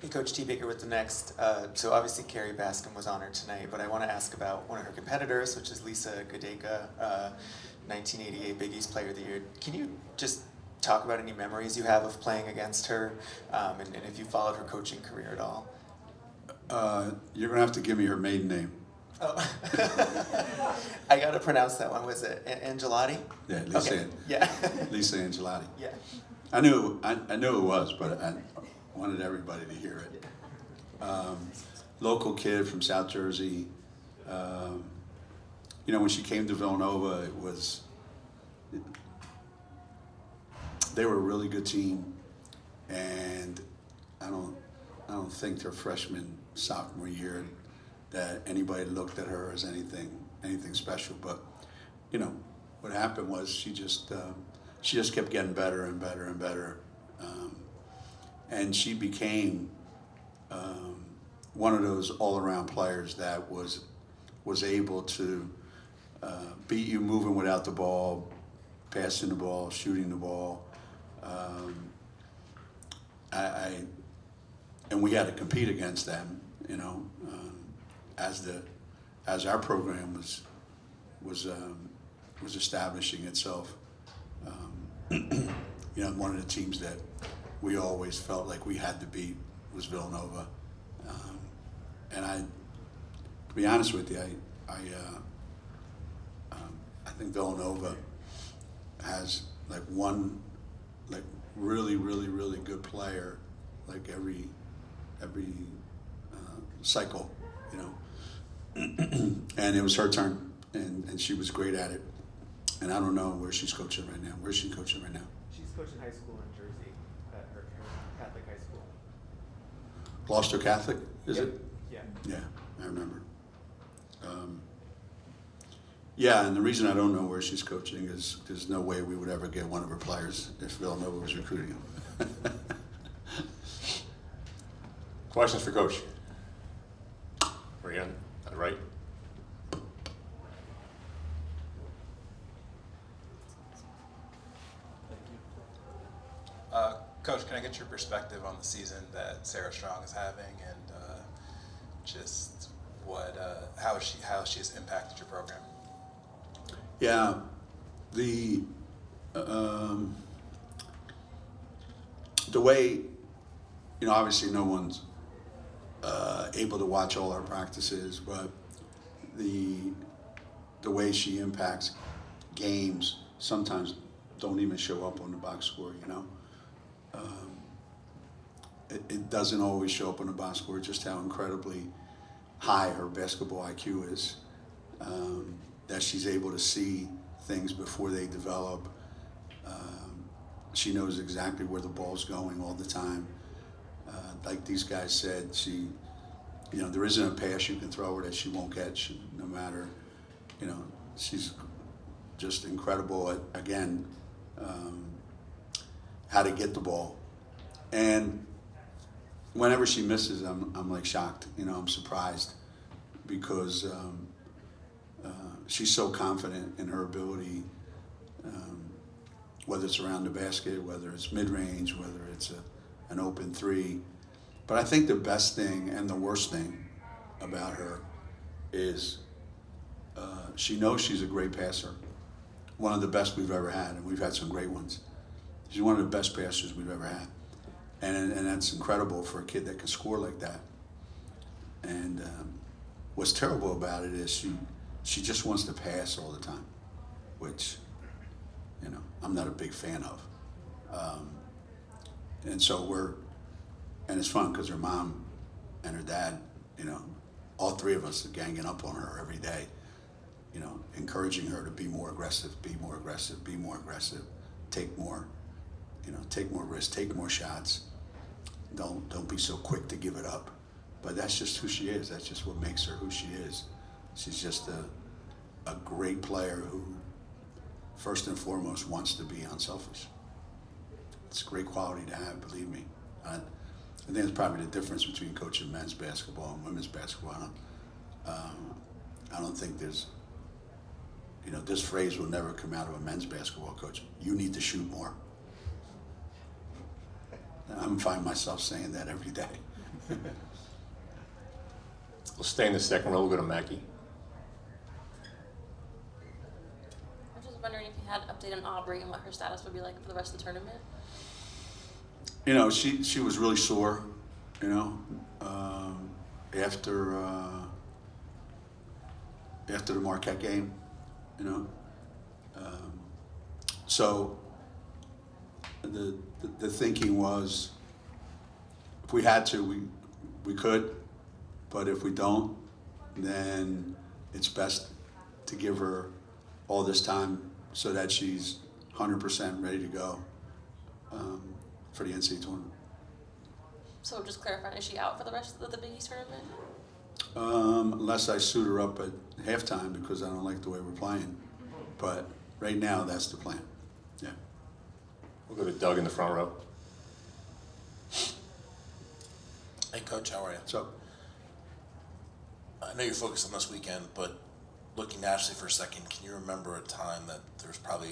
Hey, Coach T. Baker with the next. So obviously Carrie Baskin was honored tonight, but I want to ask about one of her competitors, which is Lisa Godeka, 1988 Big East Player of the Year. Can you just talk about any memories you have of playing against her, and if you followed her coaching career at all? You're going to have to give me her maiden name. Oh, I got to pronounce that one. Was it Angelotti? Yeah, Lisa. Okay. Yeah. Lisa Angelotti. Yeah. I knew it was, but I wanted everybody to hear it. Local kid from South Jersey. When she came to Villanova, they were a really good team, and I don't think their freshman sophomore year that anybody looked at her as anything special. But what happened was she just kept getting better and better and better, and she became one of those all-around players that was able to beat you moving without the ball, passing the ball, shooting the ball. And we had to compete against them, as our program was establishing itself. One of the teams that we always felt like we had to beat was Villanova. And to be honest with you, I think Villanova has one really, really, really good player every cycle, and it was her turn, and she was great at it. And I don't know where she's coaching right now. Where's she coaching right now? She's coaching high school in Jersey, at her Catholic high school. Gloucester Catholic, is Yep. it? Yeah. Yeah, I remember. Yeah, and the reason I don't know where she's coaching is there's no way we would ever get one of her players if Villanova was recruiting him. Questions for Coach? Brian, right? Coach, can I get your perspective on the season that Sarah Strong is having, and just how she has impacted your program? Yeah, the way, obviously no one's able to watch all our practices, but the way she impacts games sometimes don't even show up on the box score. It doesn't always show up on the box score just how incredibly high her basketball IQ is. That she's able to see things before they develop. She knows exactly where the ball's going all the time. Like these guys said, there isn't a pass you can throw her that she won't catch, no matter, she's just incredible at, again, how to get the ball. And whenever she misses, I'm shocked, I'm surprised, because she's so confident in her ability, whether it's around the basket, whether it's mid-range, whether it's an open three. But I think the best thing and the worst thing about her is she knows she's a great passer, one of the best we've ever had, and we've had some great ones. She's one of the best passers we've ever had, and that's incredible for a kid that can score like that. And what's terrible about it is she just wants to pass all the time, which, I'm not a big fan of. And so and it's fun because her mom and her dad, all three of us are ganging up on her every day, encouraging her to be more aggressive, be more aggressive, be more aggressive, take more risks, take more shots. Don't be so quick to give it up. But that's just who she is. That's just what makes her who she is. She's just a great player who, first and foremost, wants to be unselfish. It's a great quality to have, believe me. I think it's probably the difference between coaching men's basketball and women's basketball. I don't think there's, this phrase will never come out of a men's basketball coach. You need to shoot more. I'm finding myself saying that every day. We'll stay in the second row. We'll go to Mackie. I'm just wondering if you had an update on Aubrey and what her status would be like for the rest of the tournament. You know, she was really sore, you know, after the Marquette game, you know. So the thinking was, if we had to, we could, but if we don't, then it's best to give her all this time so that she's 100% ready to go for the NCAA tournament. So just clarifying, is she out for the rest of the Big East tournament? Unless I suit her up at halftime because I don't like the way we're playing. But right now, that's the plan. Yeah. We'll go to Doug in the front row. Hey, Coach, how are you? So, I know you're focused on this weekend, but looking nationally for a second, can you remember a time that there's probably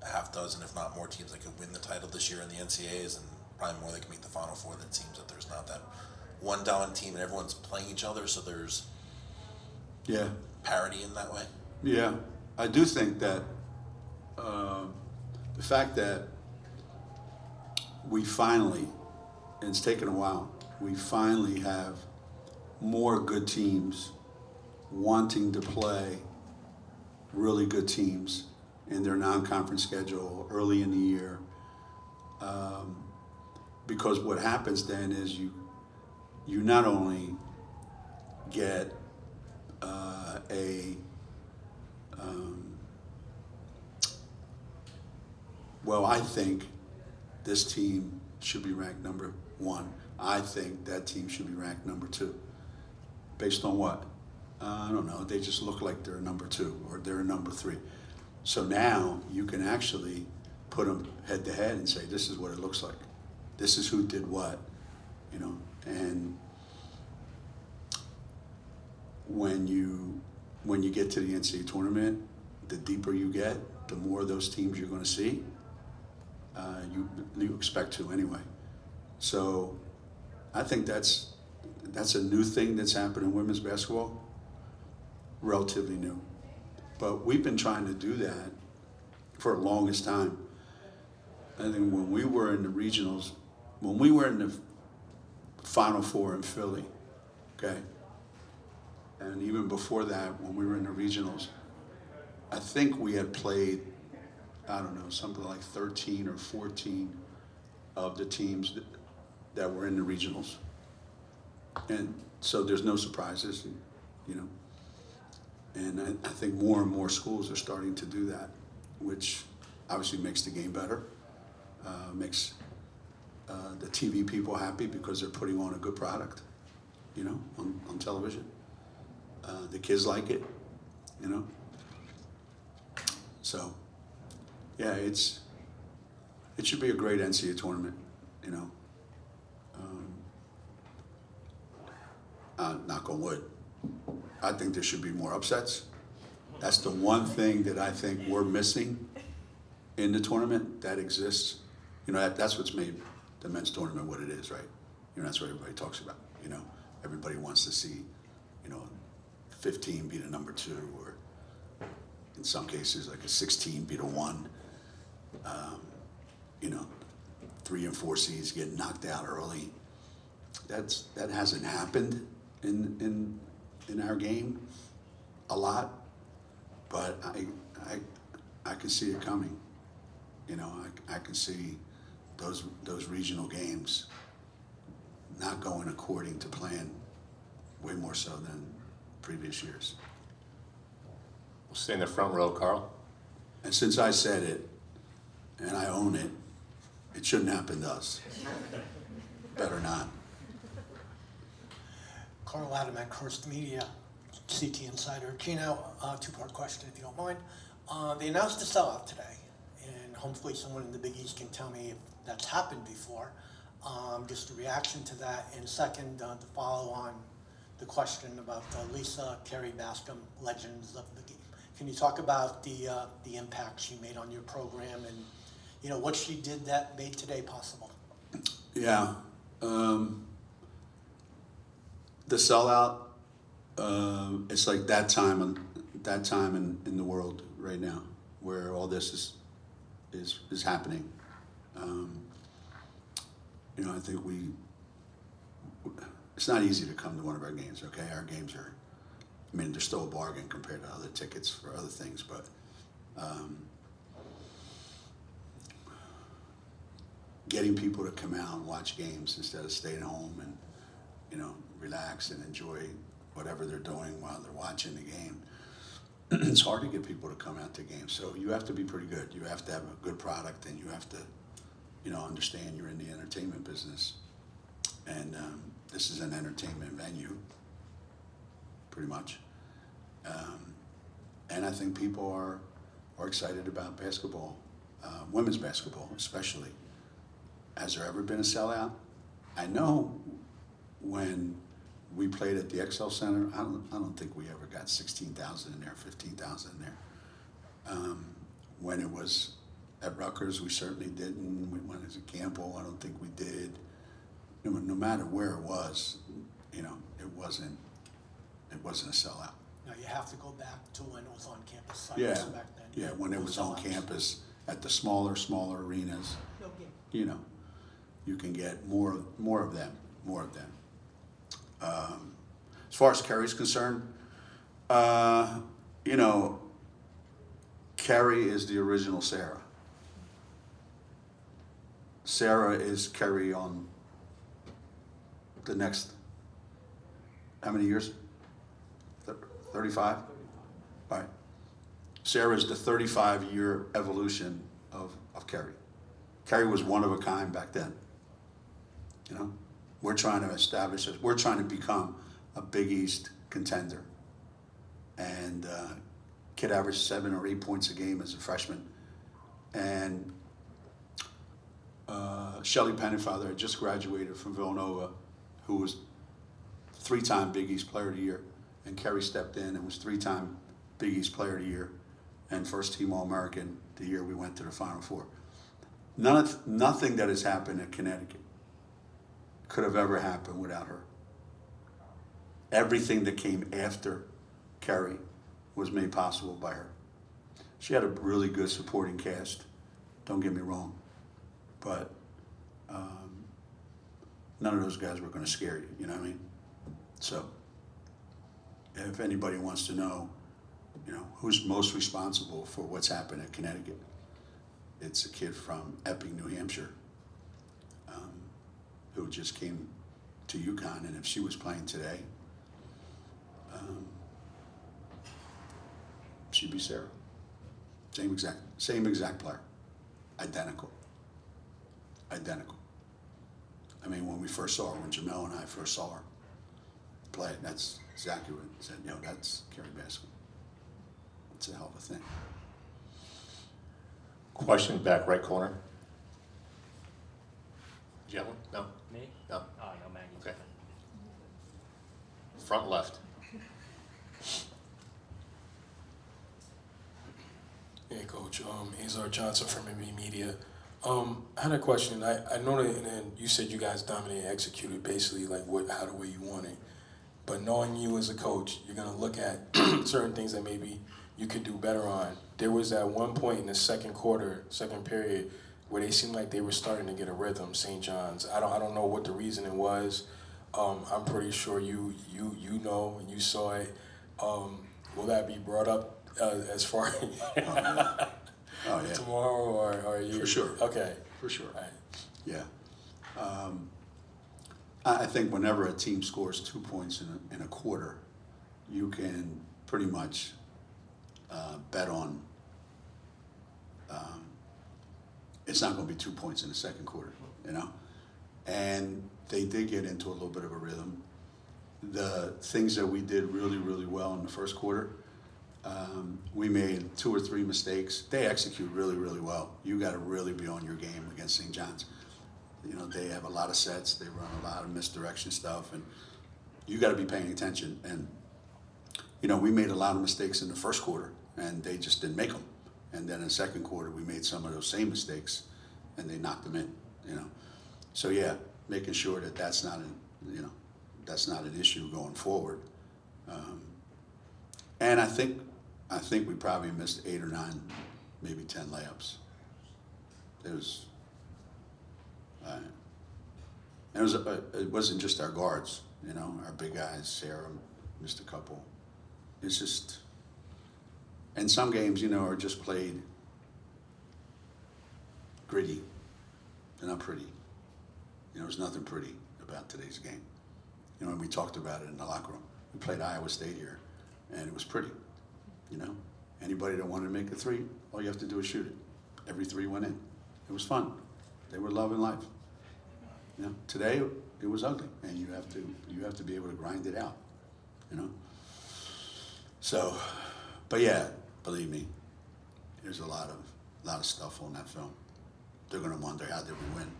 a half dozen, if not more, teams that could win the title this year in the NCAAs, and probably more that can make the Final Four? That seems that there's not that one dominant team and everyone's playing each other, so there's yeah. parity in that way. Yeah. I do think that the fact that we finally, and it's taken a while, we finally have more good teams wanting to play really good teams in their non-conference schedule early in the year. Because what happens then is you not only get well, I think this team should be ranked number 1. I think that team should be ranked number 2. Based on what? I don't know. They just look like they're number 2 or they're number 3. So now you can actually put them head to head and say, this is what it looks like. This is who did what, you know. And when you get to the NCAA tournament, the deeper you get, the more of those teams you're going to see. You expect to anyway. So I think that's a new thing that's happened in women's basketball, relatively new. But we've been trying to do that for the longest time. I think when we were in the regionals, when we were in the Final Four in Philly, okay, and even before that, when we were in the regionals, I think we had played, I don't know, something like 13 or 14 of the teams that were in the regionals. And so there's no surprises, you know. And I think more and more schools are starting to do that, which obviously makes the game better, makes the TV people happy because they're putting on a good product, you know, on television. The kids like it, you know. So, yeah, it should be a great NCAA tournament, you know. Knock on wood. I think there should be more upsets. That's the one thing that I think we're missing in the tournament that exists. You know, that's what's made the men's tournament what it is, right? You know, that's what everybody talks about. You know, everybody wants to see, you know, 15 beat a number 2, or in some cases like a 16 beat a 1. You know, 3 and 4 seeds get knocked out early. That hasn't happened in our game a lot, but I can see it coming. You know, I can see those regional games not going according to plan, way more so than previous years. We'll stay in the front row, Carl. And since I said it, and I own it, it shouldn't happen to us. Better not. Carl Adam at Hearst Media, CT Insider. Geno, 2-part question if you don't mind. They announced a sellout today, and hopefully someone in the Big East can tell me if that's happened before. Just a reaction to that, and second, to follow on the question about Lisa Carey Bascom, legends of the game. Can you talk about the impact she made on your program, and you know what she did that made today possible? Yeah. The sellout, it's like that time in the world right now where all this is happening. You know, I think it's not easy to come to one of our games, okay? Our games are, I mean, they're still a bargain compared to other tickets for other things, but getting people to come out and watch games instead of staying home and, you know, relax and enjoy whatever they're doing while they're watching the game. It's hard to get people to come out to games, so you have to be pretty good. You have to have a good product, and you have to, you know, understand you're in the entertainment business. And this is an entertainment venue, pretty much. And I think people are excited about basketball, women's basketball especially. Has there ever been a sellout? I know when we played at the XL Center, I don't think we ever got 16,000 in there, 15,000 in there. When it was at Rutgers, we certainly didn't. When it was at Campbell, I don't think we did. No matter where it was, you know, it wasn't a sellout. Now, you have to go back to when it was on campus sites Yeah, back then. yeah, when it was on sellouts. campus at the smaller arenas, you know, you can get more of them. As far as Kerry's concerned, you know, Kerry is the original Sarah. Sarah is Kerry on the next, how many years? 35? Right. Sarah is the 35-year evolution of Kerry. Kerry was one of a kind back then. You know, we're trying to establish it. We're trying to become a Big East contender. And kid averaged 7 or 8 points a game as a freshman. And Shelly Pennyfather had just graduated from Villanova, who was 3-time Big East Player of the Year. And Kerry stepped in and was 3-time Big East Player of the Year and first-team All-American the year we went to the Final Four. Nothing that has happened at Connecticut could have ever happened without her. Everything that came after Kerry was made possible by her. She had a really good supporting cast, don't get me wrong, but none of those guys were going to scare you, you know what I mean? So, if anybody wants to know, you know, who's most responsible for what's happened at Connecticut, it's a kid from Epping, New Hampshire, who just came to UConn, and if she was playing today, she'd be Sarah. Same exact player. Identical. I mean, when we first saw her, when Jamel and I first saw her play, that's exactly what I said, you know, that's Kerry Baskin. It's a hell of a thing. Question, back right corner. Did you have one? No? Me? No. Oh, no, Maggie. Okay. Front left. Hey, Coach. Azar Johnson from MB Media. I had a question. I know that, and then you said you guys dominated, executed basically like how the way you want it. But knowing you as a coach, you're gonna look at certain things that maybe you could do better on. There was that one point in the second period, where they seemed like they were starting to get a rhythm. St. John's. I don't know what the reason was. I'm pretty sure you know and you saw it. Will that be brought up as far Oh, yeah. tomorrow or you? For sure. Okay. For sure. All right. Yeah. I think whenever a team scores 2 points in a quarter, you can pretty much bet on it's not going to be 2 points in the second quarter, you know? And they did get into a little bit of a rhythm. The things that we did really, really well in the first quarter, we made 2 or 3 mistakes. They execute really, really well. You got to really be on your game against St. John's. You know, they have a lot of sets. They run a lot of misdirection stuff, and you got to be paying attention. And, you know, we made a lot of mistakes in the first quarter, and they just didn't make them. And then in the second quarter, we made some of those same mistakes, and they knocked them in, you know. So, yeah, making sure that that's not, you know, that's not an issue going forward. And I think we probably missed 8 or 9, maybe 10 layups. It wasn't just our guards, you know, our big guys. Sarah missed a couple. It's just, and some games, you know, are just played gritty. They're not pretty. You know, there's nothing pretty about today's game. You know, and we talked about it in the locker room. We played Iowa State here, and it was pretty. You know, anybody that wanted to make a three, all you have to do is shoot it. Every three went in. It was fun. They were loving life. You know, today it was ugly, and you have to be able to grind it out. You know. So, but yeah, believe me, there's a lot of stuff on that film. They're gonna wonder how did we win.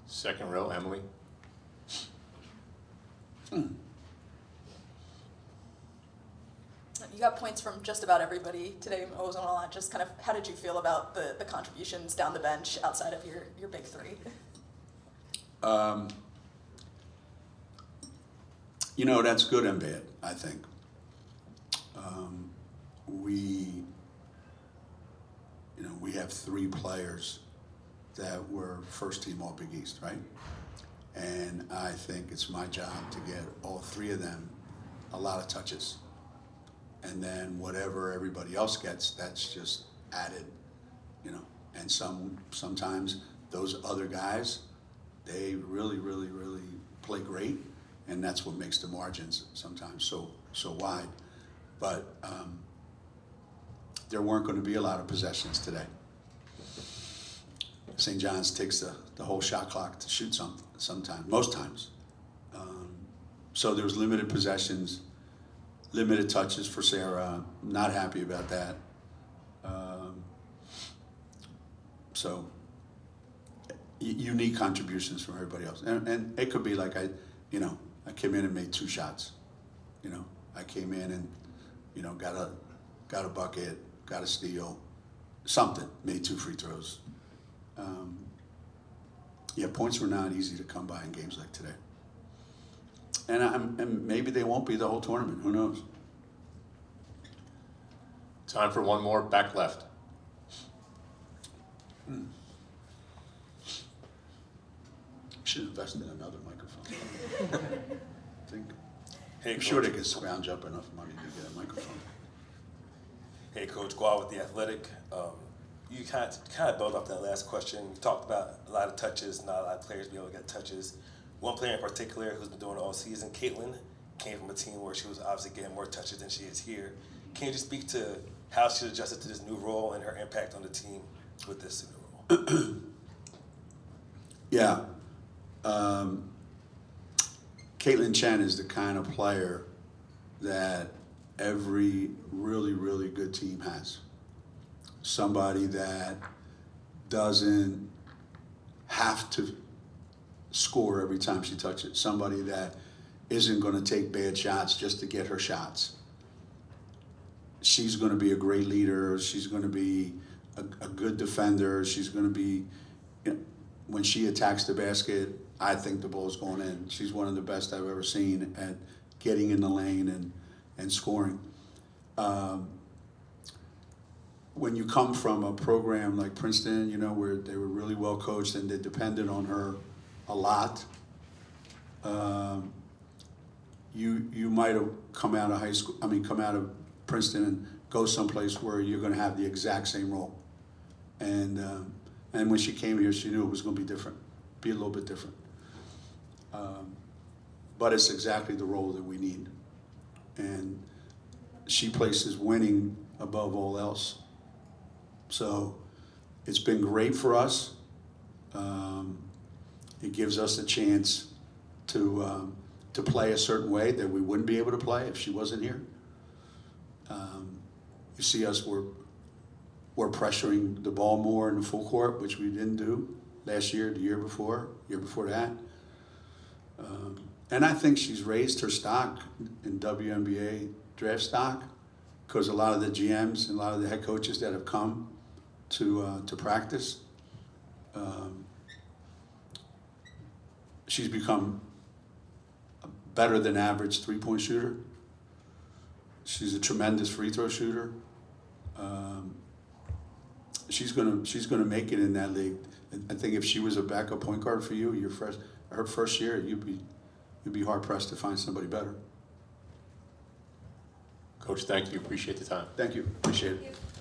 Second row, Emily. You got points from just about everybody today. What was on a lot? Just kind of, how did you feel about the contributions down the bench outside of your big three? You know, that's good and bad, I think. We have 3 players that were first team All Big East, right? And I think it's my job to get all 3 of them a lot of touches. And then whatever everybody else gets, that's just added, you know. And sometimes those other guys, they really, really, really play great, and that's what makes the margins sometimes so wide. But there weren't going to be a lot of possessions today. St. John's takes the whole shot clock to shoot sometimes, most times. So there was limited possessions, limited touches for Sarah. Not happy about that. So unique contributions from everybody else, and it could be like I came in and made 2 shots. You know, I came in and got a bucket, got a steal, something, made 2 free throws. Yeah, points were not easy to come by in games like today. And maybe they won't be the whole tournament. Who knows? Time for one more, back left. Should invest in another microphone. I think. Hey, I'm sure they Coach. could scrounge up enough money to get a microphone. Hey, Coach Gual with The Athletic. You kind of built off that last question. You talked about a lot of touches, not a lot of players being able to get touches. One player in particular who's been doing it all season, Caitlin, came from a team where she was obviously getting more touches than she is here. Can you just speak to how she adjusted to this new role and her impact on the team with this new role? Yeah. Caitlin Chen is the kind of player that every really, really good team has. Somebody that doesn't have to score every time she touches it. Somebody that isn't going to take bad shots just to get her shots. She's going to be a great leader. She's going to be a good defender. She's going to be, when she attacks the basket, I think the ball's going in. She's one of the best I've ever seen at getting in the lane and scoring. When you come from a program like Princeton, where they were really well coached and they depended on her a lot, you might have come out of Princeton and go someplace where you're going to have the exact same role. And when she came here, she knew it was going to be different, be a little bit different. But it's exactly the role that we need. And she places winning above all else. So it's been great for us. It gives us a chance to play a certain way that we wouldn't be able to play if she wasn't here. You see us, we're pressuring the ball more in the full court, which we didn't do last year, the year before that. And I think she's raised her stock in WNBA draft stock because a lot of the GMs and a lot of the head coaches that have come to practice, she's become better than average three-point shooter. She's a tremendous free throw shooter. She's gonna make it in that league. I think if she was a backup point guard for you, her first year, you'd be hard pressed to find somebody better. Coach, thank you. Appreciate the time. Thank you. Appreciate it. Thank you.